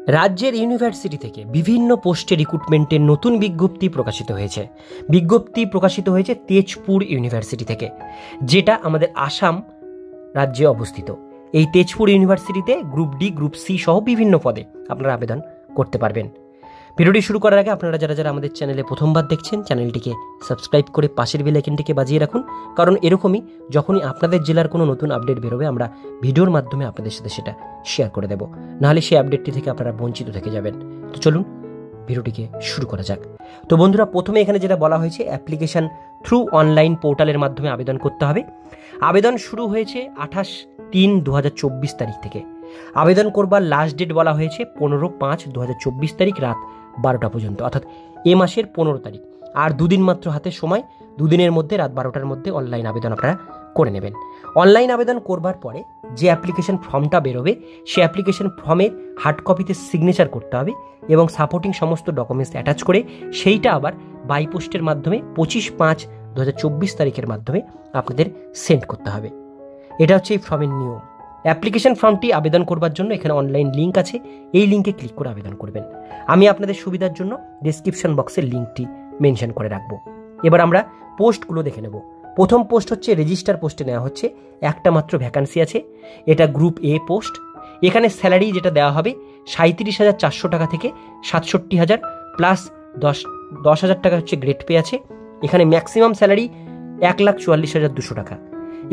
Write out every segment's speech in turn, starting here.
রাজ্যের ইউনিভার্সিটি থেকে বিভিন্ন পোস্টে রিক্রুটমেন্টের নতুন বিজ্ঞপ্তি প্রকাশিত হয়েছে তেজপুর ইউনিভার্সিটি থেকে, যেটা আমাদের আসাম রাজ্যে অবস্থিত। এই তেজপুর ইউনিভার্সিটিতে গ্রুপ ডি, গ্রুপ সি সহ বিভিন্ন পদে আপনারা আবেদন করতে পারবেন। ভিডিওটি শুরু করার আগে আপনারা যারা আমাদের চ্যানেলে প্রথমবার দেখছেন, চ্যানেলটিকে সাবস্ক্রাইব করে পাশের বেল আইকনটিকে বাজিয়ে রাখুন, কারণ এরকমই যখনই আপনাদের জেলার কোনো নতুন আপডেট বেরোবে আমরা ভিডিওর মাধ্যমে আপনাদের সাথে সেটা শেয়ার করে দেব, নাহলে সেই আপডেটটি থেকে আপনারা বঞ্চিত থেকে যাবেন। তো চলুন ভিডিওটিকে শুরু করা যাক। তো বন্ধুরা, প্রথমে এখানে যেটা বলা হয়েছে, অ্যাপ্লিকেশন থ্রু অনলাইন পোর্টালের মাধ্যমে আবেদন করতে হবে। আবেদন শুরু হয়েছে 28/3/2024 তারিখ থেকে। আবেদন করবার লাস্ট ডেট বলা হয়েছে 15/5/2024 তারিখ রাত 12টা পর্যন্ত, অর্থাৎ এ মাসের 15 তারিখ। আর দুদিন মাত্র হাতে সময়, দুদিনের মধ্যে রাত 12টার মধ্যে অনলাইন আবেদন আপনারা করে নেবেন। অনলাইন আবেদন করবার পরে যে অ্যাপ্লিকেশন ফর্মটা বেরোবে, সেই অ্যাপ্লিকেশন ফর্মের হার্ড কপিতে সিগনেচার করতে হবে এবং সাপোর্টিং সমস্ত ডকুমেন্টস অ্যাটাচ করে সেইটা আবার বাই পোস্টের মাধ্যমে 25/5/2024 তারিখের মাধ্যমে আপনাদের সেন্ড করতে হবে। এটা হচ্ছে এই ফর্মের নিয়ম। অ্যাপ্লিকেশন ফর্মটি আবেদন করবার জন্য এখানে অনলাইন লিঙ্ক আছে, এই লিঙ্কে ক্লিক করে আবেদন করবেন। আমি আপনাদের সুবিধার জন্য ডেসক্রিপশন বক্সের লিঙ্কটি মেনশন করে রাখবো। এবার আমরা পোস্টগুলো দেখে নেব। প্রথম পোস্ট হচ্ছে রেজিস্টার পোস্টে নেওয়া হচ্ছে, একটা মাত্র ভ্যাকান্সি আছে, এটা গ্রুপ এ পোস্ট। এখানে স্যালারি যেটা দেওয়া হবে 37,400 টাকা থেকে 67,000 প্লাস 10,000 টাকা হচ্ছে গ্রেড পে আছে। এখানে ম্যাক্সিমাম স্যালারি 1,44,200 টাকা।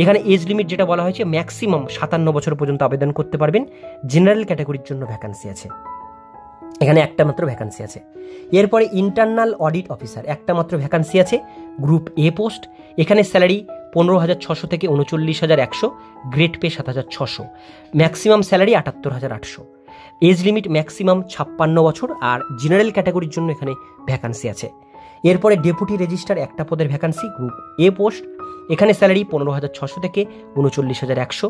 এখানে এজ লিমিট যেটা বলা হয়েছে, ম্যাক্সিমাম 57 বছর পর্যন্ত আবেদন করতে পারবেন। জেনারেল ক্যাটাগরির জন্য ভ্যাকান্সি আছে, এখানে একটা মাত্র ভ্যাকান্সি আছে। এরপরে ইন্টারনাল অডিট অফিসার একটা মাত্র ভ্যাকান্সি আছে, গ্রুপ এ পোস্ট। এখানে স্যালারি 15,600 থেকে 39,100, grade pay 7,600, maximum salary 78,800। Age limit maximum 56 বছর, আর জেনারেল ক্যাটাগরির জন্য এখানে ভ্যাকান্সি আছে। এরপরে ডেপুটি রেজিস্ট্রার একটা পদের ভ্যাকান্সি, গ্রুপ এ পোস্ট। এখানে স্যালারি 15,600 থেকে 39,100,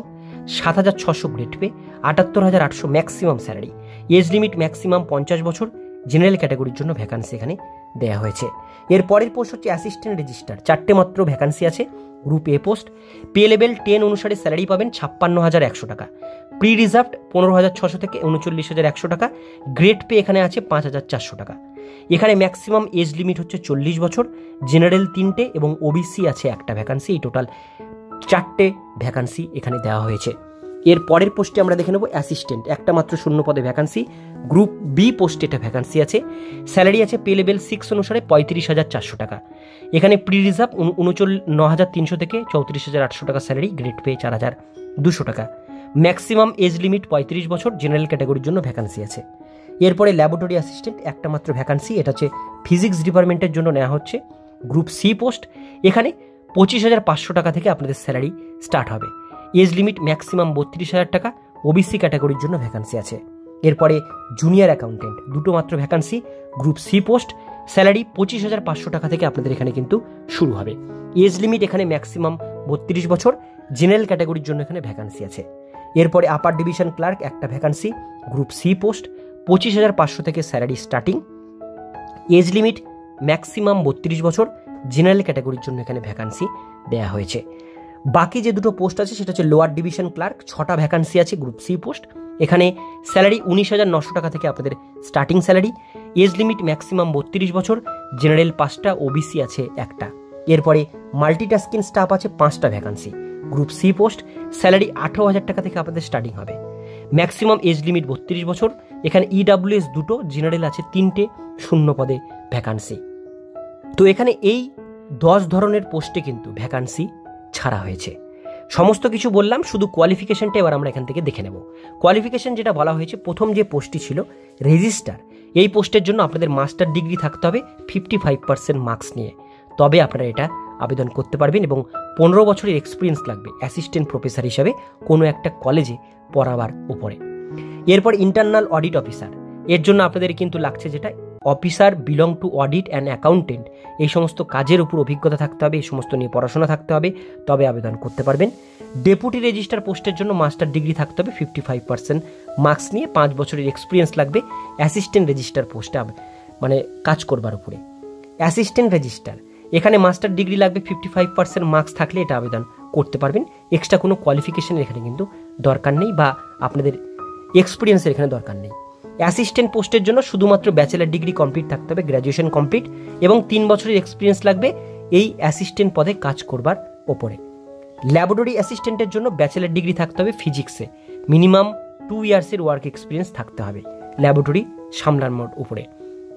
7,600 grade pay, 78,800 maximum salary. Age limit maximum 50 বছর, জেনারেল ক্যাটাগরির জন্য ভ্যাকান্সি এখানে দেওয়া হয়েছে। এর পরের পোস্ট হচ্ছে অ্যাসিস্ট্যান্ট রেজিস্ট্রার, 4টে মাত্র ভ্যাকান্সি আছে, group A post. Pay level 10 অনুসারে স্যালারি পাবেন 56,100 টাকা, প্রি রিজার্ভড 15,600 থেকে 39,100 টাকা, গ্রেড পে এখানে আছে 5,400 টাকা। এখানে ম্যাক্সিমাম এজ লিমিট হচ্ছে 40 বছর, জেনারেল 3টে এবং ওবিসি আছে একটা ভ্যাকান্সি। এই টোটাল 4টে ভ্যাকান্সি এখানে দেওয়া হয়েছে। এর পরের পোস্টে আমরা দেখে নেব অ্যাসিস্ট্যান্ট, একটা মাত্র শূন্য পদে ভ্যাকান্সি, গ্রুপ বি পোস্টে একটা ভ্যাকান্সি আছে। স্যালারি আছে পে লেভেল 6 অনুসারে 35,400 টাকা। এখানে প্রি রিজার্ভ 9,300 থেকে 34,800 টাকা স্যালারি, গ্রেড পে 4,200 টাকা। ম্যাক্সিমাম এজ লিমিট 35 বছর, জেনারেল ক্যাটাগরির জন্য ভ্যাকান্সি আছে। এরপরে ল্যাবরেটরি অ্যাসিস্ট্যান্ট একটা মাত্র ভ্যাকান্সি, এটা হচ্ছে ফিজিক্স ডিপার্টমেন্টের জন্য নেওয়া হচ্ছে, গ্রুপ সি পোস্ট। এখানে 25,500 টাকা থেকে আপনাদের স্যালারি স্টার্ট হবে। এজ লিমিট ম্যাক্সিমাম 32,000 টাকা, ওবিসি ক্যাটাগরির জন্য ভ্যাকান্সি আছে। এরপরে জুনিয়র অ্যাকাউন্টেন্ট দুটো মাত্র vacancy, group C post. Salary 25,500 টাকা থেকে আপনাদের এখানে কিন্তু শুরু হবে। এজ লিমিট এখানে ম্যাক্সিমাম 32 বছর, জেনারেল ক্যাটাগরির জন্য এখানে ভ্যাকান্সি আছে। এরপরে আপার ডিভিশন ক্লার্ক একটা ভ্যাকান্সি, গ্রুপ সি পোস্ট। 25,500 থেকে salary starting, age limit maximum 32 বছর, জেনারেল ক্যাটাগরির জন্য এখানে ভ্যাকান্সি দেওয়া হয়েছে। বাকি যে দুটো পোস্ট আছে সেটা হচ্ছে লোয়ার ডিভিশন ক্লার্ক, 6টা ভ্যাকান্সি আছে, গ্রুপ সি পোস্ট। এখানে স্যালারি 19,900 টাকা থেকে আপনাদের starting salary, age limit maximum 32 বছর, জেনারেল 5টা, ওবিসি আছে একটা। এরপরে মাল্টিটাস্কিং স্টাফ আছে 5টা vacancy, group C post. Salary 18,000 টাকা থেকে আপনাদের স্টার্টিং হবে, ম্যাক্সিমাম এজ লিমিট 32 বছর। এখানে ইডাব্লিউএস দুটো, জেনারেল আছে 3টে, শূন্য পদে ভ্যাকান্সি। তো এখানে এই 10 ধরনের পোস্টে কিন্তু ভ্যাকান্সি ছাড়া হয়েছে। সমস্ত কিছু বললাম, শুধু কোয়ালিফিকেশনটা এবার আমরা এখান থেকে দেখে নেব। কোয়ালিফিকেশন যেটা বলা হয়েছে, প্রথম যে পোস্টটি ছিল রেজিস্টার, এই পোস্টের জন্য আপনাদের মাস্টার ডিগ্রি থাকতে হবে 55% মার্কস নিয়ে, তবে আপনারা এটা আবেদন করতে পারবেন এবং 15 বছরের এক্সপিরিয়েন্স লাগবে অ্যাসিস্ট্যান্ট প্রফেসর হিসাবে কোনো একটা কলেজে পড়াবার উপরে। এরপর ইন্টারনাল অডিট অফিসার, এর জন্য আপনাদের কিন্তু লাগছে যেটা officer belong to audit and accountant, এই সমস্ত কাজের উপর অভিজ্ঞতা থাকতে হবে, এই সমস্ত নিয়ে পড়াশোনা থাকতে হবে, তবে আবেদন করতে পারবেন। ডেপুটি রেজিস্ট্রার পোস্টের জন্য মাস্টার ডিগ্রি থাকতে হবে 55% মার্কস নিয়ে, 5 বছরের এক্সপিরিয়েন্স লাগবে অ্যাসিস্ট্যান্ট রেজিস্ট্রার পোস্টে মানে কাজ করবার উপরে। অ্যাসিস্ট্যান্ট রেজিস্ট্রার, এখানে মাস্টার ডিগ্রি লাগবে 55% মার্কস থাকলে এটা আবেদন করতে পারবেন। এক্সট্রা কোনো কোয়ালিফিকেশনের এখানে কিন্তু দরকার নেই বা আপনাদের এক্সপিরিয়েন্সের এখানে দরকার নেই। অ্যাসিস্ট্যান্ট পোস্টের জন্য শুধুমাত্র ব্যাচেলার ডিগ্রি কমপ্লিট থাকতে হবে, গ্র্যাজুয়েশন কমপ্লিট, এবং 3 বছরের এক্সপিরিয়েন্স লাগবে এই অ্যাসিস্ট্যান্ট পদে কাজ করবার ওপরে। ল্যাবরেটরি অ্যাসিস্ট্যান্টের জন্য ব্যাচেলার ডিগ্রি থাকতে হবে ফিজিক্সে, মিনিমাম 2 ইয়ার্সের ওয়ার্ক এক্সপিরিয়েন্স থাকতে হবে ল্যাবরেটরি সামলানোর উপরে।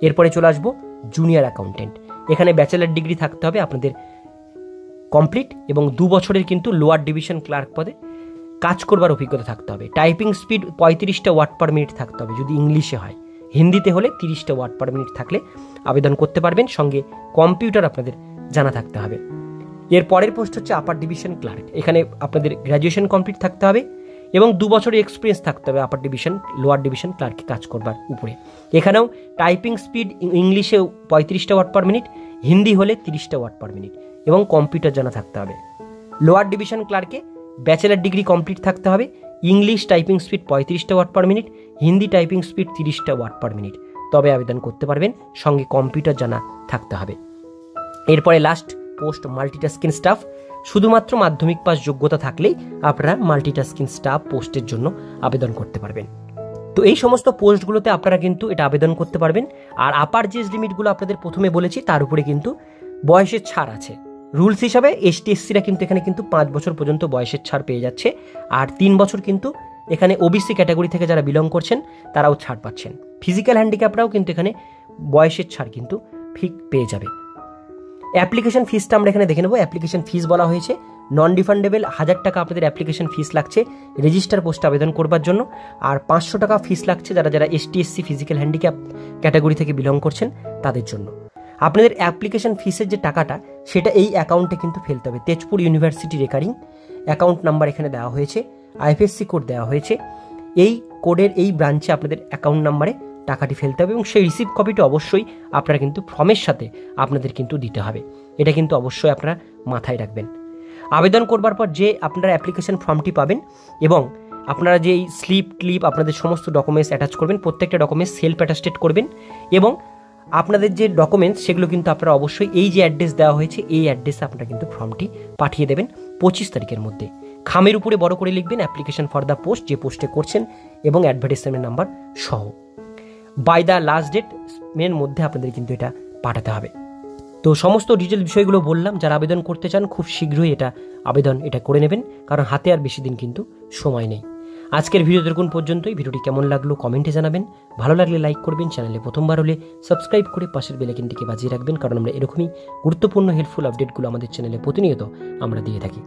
এরপরে চলে আসবো জুনিয়র অ্যাকাউন্টেন্ট। এখানে ব্যাচেলার ডিগ্রি থাকতে হবে আপনাদের কমপ্লিট, এবং 2 বছরের কিন্তু লোয়ার ডিভিশন ক্লার্ক পদে কাজ করবার অভিজ্ঞতা থাকতে হবে। টাইপিং স্পিড 35টা ওয়ার্ড পার মিনিট থাকতে হবে যদি ইংলিশে হয়, হিন্দিতে হলে 30টা ওয়ার্ড পার মিনিট থাকলে আবেদন করতে পারবেন। সঙ্গে কম্পিউটার আপনাদের জানা থাকতে হবে। এর পরের পোস্ট হচ্ছে আপার ডিভিশন ক্লার্ক। এখানে আপনাদের গ্র্যাজুয়েশন কমপ্লিট থাকতে হবে এবং 2 বছরের এক্সপিরিয়েন্স থাকতে হবে আপার ডিভিশন লোয়ার ডিভিশন ক্লার্কে কাজ করবার উপরে। এখানেও টাইপিং স্পিড ইংলিশে 35টা ওয়ার্ড পার মিনিট, হিন্দি হলে 30টা ওয়ার্ড পার মিনিট, এবং কম্পিউটার জানা থাকতে হবে। লোয়ার ডিভিশন ক্লার্কে ব্যাচেলার ডিগ্রি কমপ্লিট থাকতে হবে, ইংলিশ টাইপিং স্পিড 35টা word per minute, Hindi typing speed 30টা ওয়ার্ড পার মিনিট, তবে আবেদন করতে পারবেন। সঙ্গে কম্পিউটার জানা থাকতে হবে। এরপরে লাস্ট পোস্ট মাল্টিটাস্কিং স্টাফ। শুধুমাত্র মাধ্যমিক পাস যোগ্যতা থাকলেই আপনারা মাল্টিটাস্কিং স্টাফ পোস্টের জন্য আবেদন করতে পারবেন। তো এই সমস্ত পোস্টগুলোতে আপনারা কিন্তু এটা আবেদন করতে পারবেন। আর আপার যে লিমিটগুলো আপনাদের প্রথমে বলেছি তার উপরে কিন্তু বয়সের ছাড় আছে। রুলস হিসাবে এসটি এসসিরা কিন্তু এখানে কিন্তু 5 বছর পর্যন্ত বয়সের ছাড় পেয়ে যাচ্ছে, আর 3 বছর কিন্তু এখানে ওবিসি ক্যাটাগরি থেকে যারা বিলং করছেন তারাও ছাড় পাচ্ছেন। ফিজিক্যাল হ্যান্ডিক্যাপরাও কিন্তু এখানে বয়সের ছাড় কিন্তু ঠিক পেয়ে যাবে। অ্যাপ্লিকেশন ফিসটা আমরা এখানে দেখে নেব। অ্যাপ্লিকেশন ফিস বলা হয়েছে নন রিফান্ডেবল 1000 টাকা আপনাদের অ্যাপ্লিকেশন ফিস লাগছে রেজিস্টার পোস্টে আবেদন করবার জন্য, আর 500 টাকা ফিস লাগছে যারা যারা ST SC physical handicap category থেকে বিলং করছেন তাদের জন্য। আপনাদের অ্যাপ্লিকেশন ফিসের যে টাকাটা সেটা এই অ্যাকাউন্টে কিন্তু ফেলতে হবে। Tezpur university recurring account number এখানে দেওয়া হয়েছে, আইএফএসসি কোড দেওয়া হয়েছে। এই কোডের এই ব্রাঞ্চে আপনাদের অ্যাকাউন্ট নাম্বারে টাকাটি ফেলতে হবে, এবং সেই রিসিভ কপিটা অবশ্যই আপনারা কিন্তু ফর্মের সাথে আপনাদের কিন্তু দিতে হবে। এটা কিন্তু অবশ্যই আপনারা মাথায় রাখবেন। আবেদন করবার পর যে আপনারা অ্যাপ্লিকেশন ফর্মটি পাবেন এবং আপনারা যে স্লিপ ক্লিপ আপনাদের সমস্ত ডকুমেন্টস অ্যাটাচ করবেন, প্রত্যেকটা ডকুমেন্টস সেলফ অ্যাটাস্টেড করবেন, এবং আপনাদের যে ডকুমেন্টস সেগুলো কিন্তু আপনারা অবশ্যই এই যে অ্যাড্রেস দেওয়া হয়েছে এই অ্যাড্রেসে আপনারা কিন্তু ফর্মটি পাঠিয়ে দেবেন 25 তারিখের মধ্যে। খামের উপরে বড় করে লিখবেন অ্যাপ্লিকেশন ফর দ্য পোস্ট, যে পোস্টে করছেন, এবং অ্যাডভার্টাইজমেন্ট নাম্বার সহ বাই দ্য লাস্ট ডেট এর মধ্যে আপনাদের কিন্তু এটা পাঠাতে হবে। তো সমস্ত ডিটেল বিষয়গুলো বললাম। যারা আবেদন করতে চান খুব শীঘ্রই আবেদন করে নেবেন, কারণ হাতে আর বেশি দিন কিন্তু সময় নেই। আজকের ভিডিও দেখুন পর্যন্তই। ভিডিওটি কেমন লাগলো কমেন্টে জানাবেন, ভালো লাগলে লাইক করবেন, চ্যানেলে প্রথমবার হলে সাবস্ক্রাইব করে পাশের বেল আইকনটিকে বাজিয়ে রাখবেন, কারণ আমরা এরকমই গুরুত্বপূর্ণ হেল্পফুল আপডেটগুলো আমাদের চ্যানেলে প্রতিনিয়ত আমরা দিয়ে থাকি।